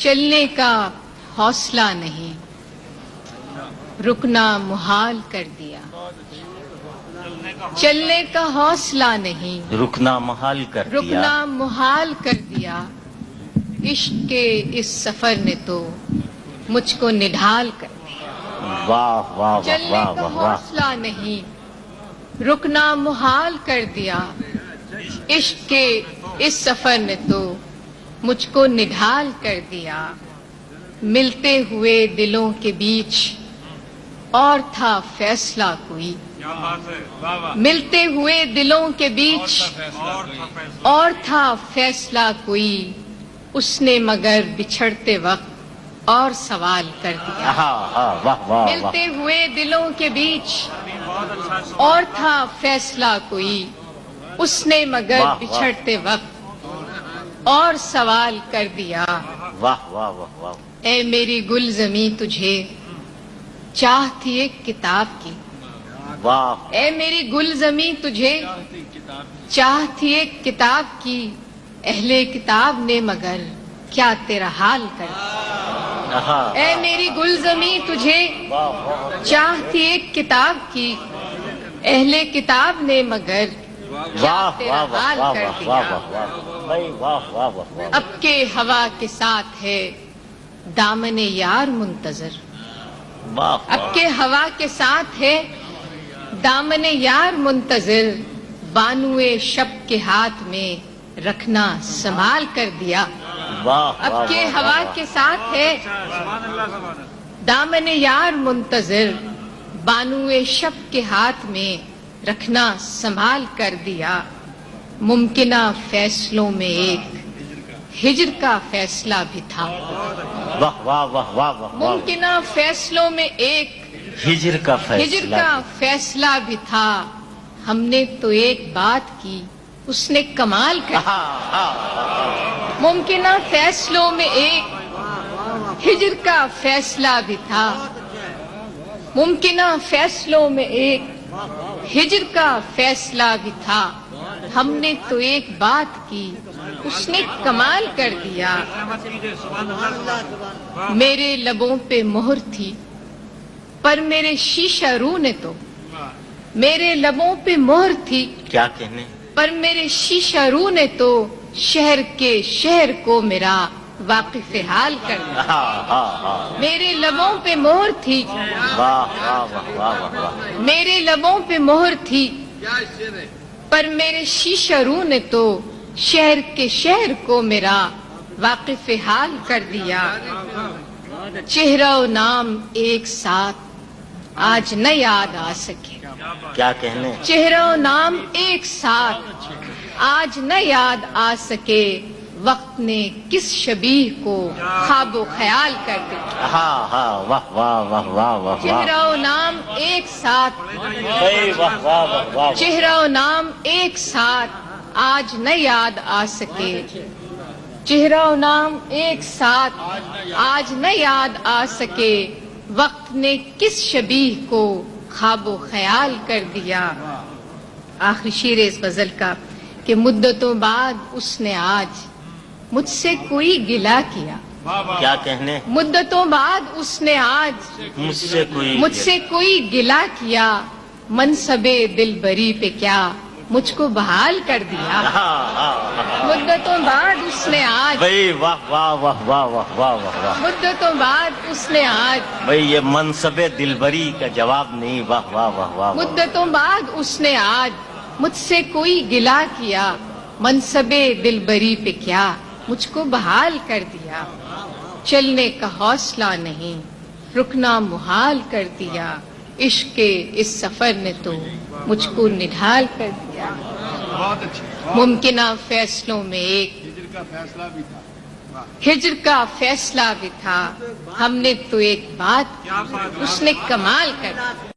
چلنے کا حوصلہ نہیں، رکنا محال کر دیا۔ چلنے کا حوصلہ نہیں، رکنا محال کر دیا۔ رکنا محال کر دیا۔ عشق کے اس سفر نے تو مجھ کو نڈھال کر دیا۔ واہ واہ واہ چلنے واہ کا واہ واہ۔ حوصلہ نہیں، رکنا محال کر دیا۔ عشق کے اس سفر نے تو مجھ کو نڈھال کر دیا۔ ملتے ہوئے دلوں کے بیچ اور تھا فیصلہ کوئی، ملتے ہوئے دلوں کے بیچ اور تھا فیصلہ کوئی، اس نے مگر بچھڑتے وقت اور سوال کر دیا۔ واہ واہ واہ۔ ملتے ہوئے دلوں کے بیچ اور تھا فیصلہ کوئی، اس نے مگر بچھڑتے وقت اور سوال کر دیا۔ واہ واہ واہ واہ۔ اے میری گل زمیں تجھے چاہ تھی ایک کتاب کی، واہ۔ اے میری گل زمیں تجھے چاہ تھی ایک کتاب کی، اہل کتاب نے مگر کیا تیرا حال کر دیا۔ اے میری گل زمیں تجھے چاہ تھی ایک کتاب کی، اہل کتاب نے مگر کیا تیرا حال کر دیا۔ اب کے ہوا کے ساتھ ہے دامن یار منتظر، اب کے ہوا کے ساتھ ہے دامن یار منتظر، بانوئے شب کے ہاتھ میں رکھنا سنبھال کر دیا۔ اب کے ہوا کے ساتھ ہے دامن یار منتظر، بانوئے شب کے ہاتھ میں رکھنا سنبھال کر دیا۔ ممکنہ فیصلوں میں ایک ہجر کا فیصلہ بھی تھا، واہ واہ واہ واہ واہ۔ ممکنہ فیصلوں میں ایک ہجر کا ہجر فیصلہ۔ کا فیصلہ بھی تھا، ہم نے تو ایک بات کی اس نے کمال کر دیا۔ ممکنہ فیصلوں میں ایک ہجر کا فیصلہ بھی تھا، ممکنہ فیصلوں میں ایک ہجر کا فیصلہ بھی تھا، ہم نے تو ایک بات کی اس نے کمال کر دیا۔ میرے لبوں پہ مہر تھی پر میرے شیشہ رو نے تو، میرے لبوں پہ مہر تھی کیا کہنے؟ پر میرے شیشہ رو نے تو شہر کے شہر کو میرا واقف حال کر دیا۔ میرے لبوں پہ مہر تھی، واہ واہ واہ واہ واہ۔ میرے لبوں پہ مہر تھی پر میرے شیشہ رو نے تو شہر کے شہر کو میرا واقف حال کر دیا۔ چہرہ و نام ایک ساتھ آج نہ یاد آ سکے، کیا کہنے؟ چہرہ و نام ایک ساتھ آج نہ یاد آ سکے، وقت نے کس شبیہ کو خواب و خیال کر دیا۔ واہ واہ واہ واہ واہ واہ۔ چہرہ و نام ایک ساتھ، واہ واہ واہ واہ۔ چہرہ و نام ایک ساتھ آج نہ یاد آ سکے، چہرہ و نام ایک ساتھ آج نہ یاد آ سکے، وقت نے کس شبیہ کو خواب و خیال کر دیا۔ آخری شعر اس غزل کا کہ مدتوں بعد اس نے آج مجھ سے کوئی گلہ کیا، کیا کہنے؟ مدتوں بعد اس نے آج مجھ سے کوئی گلہ کیا، منصب دلبری پہ کیا مجھ کو بحال کر دیا۔ مدتوں بعد اس نے آج، واہ واہ واہ واہ واہ واہ واہ۔ مدتوں بعد اس نے آج، بھئی یہ منصب دلبری کا جواب نہیں۔ واہ واہ واہ واہ۔ مدتوں بعد اس نے آج مجھ سے کوئی گلہ کیا، منصب دلبری پہ کیا مجھ کو بحال کر دیا۔ چلنے کا حوصلہ نہیں، رکنا محال کر دیا، عشق کے اس سفر نے تو مجھ کو نڈھال کر دیا۔ ممکنہ فیصلوں میں ایک ہجر کا فیصلہ بھی تھا، ہم نے تو ایک بات کی اس نے کمال کر دیا۔